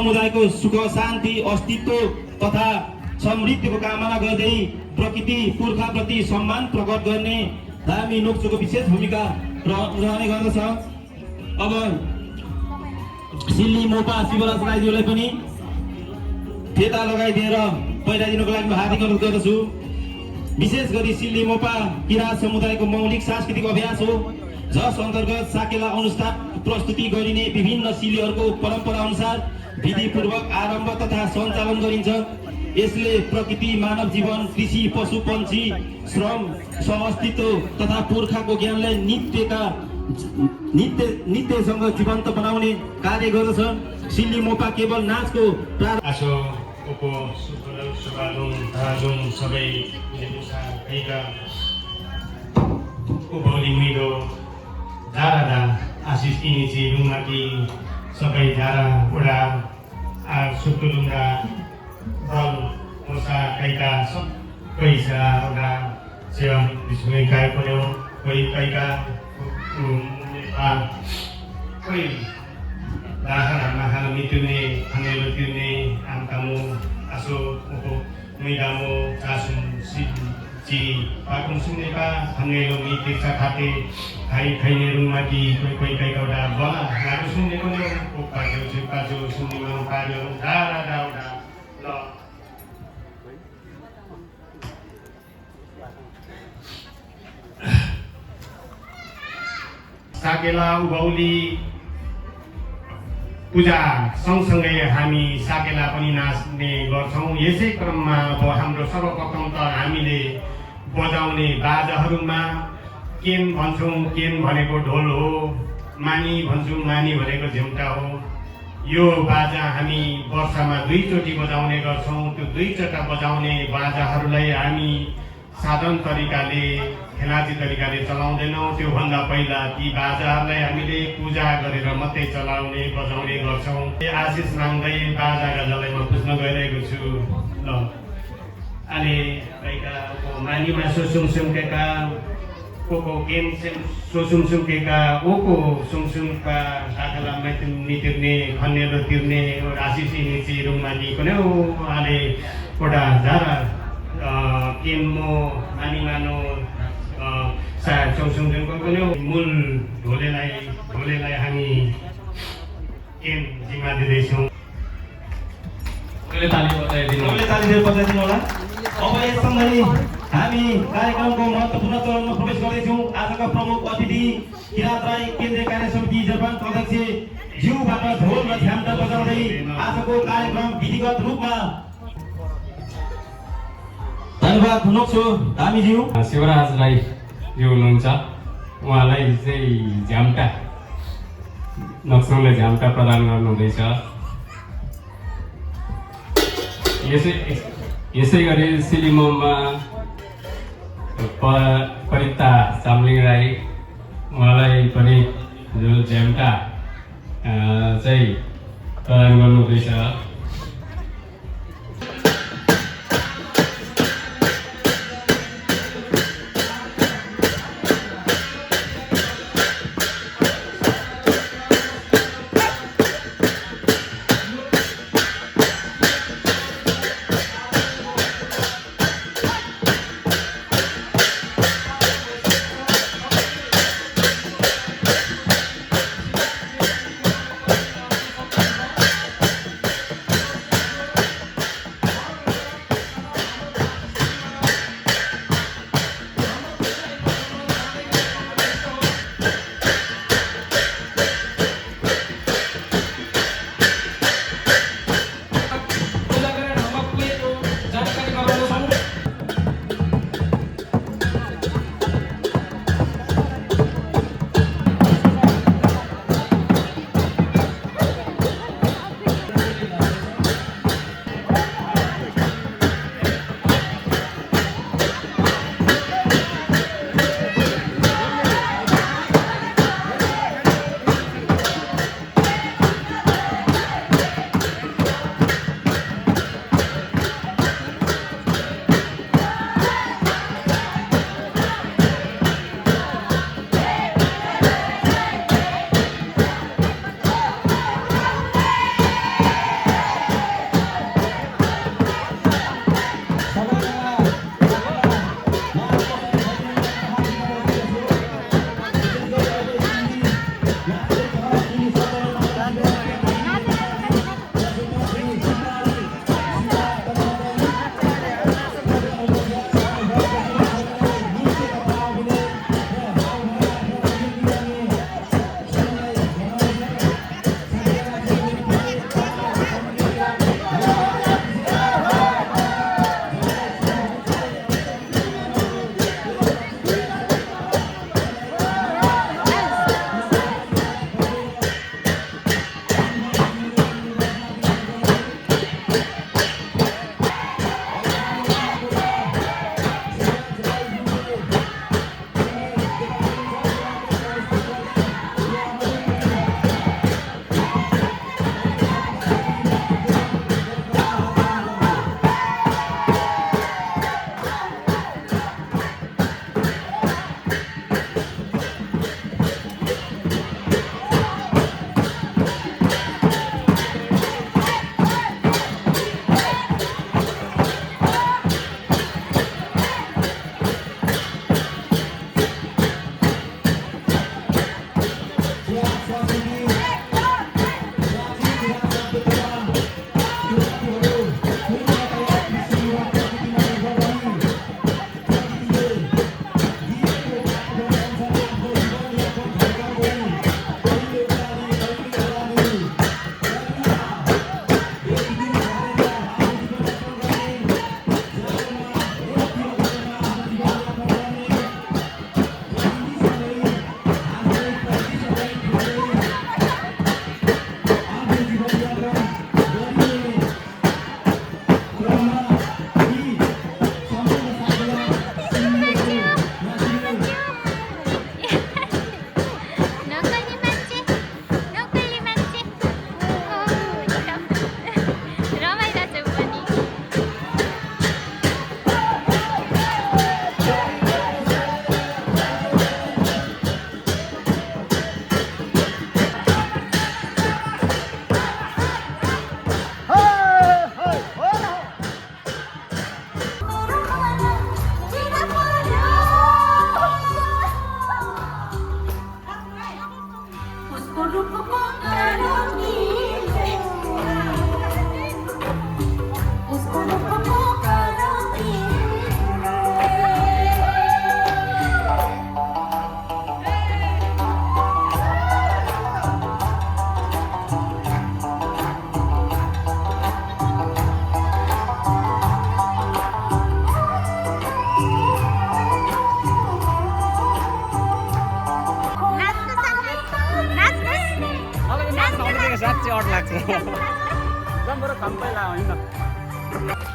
समुदायको सुख शान्ति अस्तित्व तथा समृद्धिको कामना गर्दै प्रकृति पुर्खाप्रति सम्मान प्रकट गर्ने धामी नोक्चोको विशेष भूमिका रहने गर्दछ। अब सिल्ली मोपा शिवराज राईज्यूलाई पनि फेता लगाइदिएर पहिराइदिनुको लागि हार्दिक अनुरोध गर्दछु। विशेष गरी सिल्ली मोपा किराँत समुदायको मौलिक सांस्कृतिक अभ्यास हो, जस अन्तर्गत साकेला अनुसार प्रस्तुति गरिने विभिन्न सिल्लीहरूको परम्परा अनुसार विधिपूर्वक आरम्भ तथा सञ्चालन गरिन्छ। यसले प्रकृति, मानव जीवन, कृषि, पशु पन्छी, श्रम, सहअस्तित्व तथा पुर्खाको ज्ञानलाई नित्यसँग जीवन्त बनाउने कार्य गर्दछ। सिल्ली मोपा केवल नाचको सबै उभौली मिलो धारा आशिष इनिची रुङमाकी सबै धारा उडा सुटुलुङ्गा बल मोसा कैका सबै उडा सेवा विष्णु काय पर्यो कोही कैका कोही माखाना मितिर्ने खानेलो तिर्ने आमकामो आसो मैदामो चासुम ची पाकुम सुनेका खानेलो मितिर्चा खाते खाइ खाइने रुङमाथि कोही कोही कैकाउडा बला नागु सुनेको नै पाजो झुपाजो सुनेमा पाजो धारा दाउडा ल साकेला उभौली पूजा सँगसँगै हामी साकेला पनि नाच्ने गर्छौँ। यसै क्रममा अब हाम्रो सर्वप्रथम त हामीले बजाउने बाजाहरूमा केन भन्छौँ, केन भनेको ढोल हो, मानी भन्छौँ, मानी भनेको झिम्टा हो। यो बाजा हामी वर्षमा 2 चोटि बजाउने गर्छौँ। त्यो 2 चोटि बजाउने बाजाहरूलाई हामी साधन तरिकाले खेलाची तरिकाले चलाउँदैनौँ। त्योभन्दा पहिला ती बाजाहरूलाई हामीले पूजा गरेर मात्रै चलाउने बजाउने गर्छौँ। आशिष माग्दै बाजा गाजालाई म पुज्न गइरहेको छु। ल अहिले मानीमा सोसुङसुङकेका कोको गेम सोसुङसुङकेका ओको सुङसुङका साकेला मितिर्ने खन्नेलो तिर्ने आशिष इनिची रुङमाथि कुनै अहिले एउटा झारा केमो मानिमानो चौसुङको पनि मूल ढोलेलाई हामी केम जिम्मा दिँदैछौँ। ताली बजाइदिनु होला। अब यससँगै हामी कार्यक्रमको महत्त्वपूर्ण चरणमा प्रवेश गर्दैछौँ। आजका प्रमुख अतिथि किराँत राई केन्द्रीय कार्य समिति जरपानको अध्यक्ष ज्यूबाट ढोल र झ्याम्टा बजाउँदै आजको कार्यक्रम विधिगत रूपमा धन्यवाद नोक्छु धामीज्यू। शिवराज राई जो हुनुहुन्छ उहाँलाई चाहिँ झ्याम्टा नक्सलले झ्याम्टा प्रदान गर्नुहुँदैछ। यसै गरी सिलिमोमा परिता चामलिङ राई उहाँलाई पनि जो झ्याम्टा चाहिँ प्रदान गर्नुहुँदैछ। साँच्चै अट लाग्छ जम बरु खम्पै ला होइन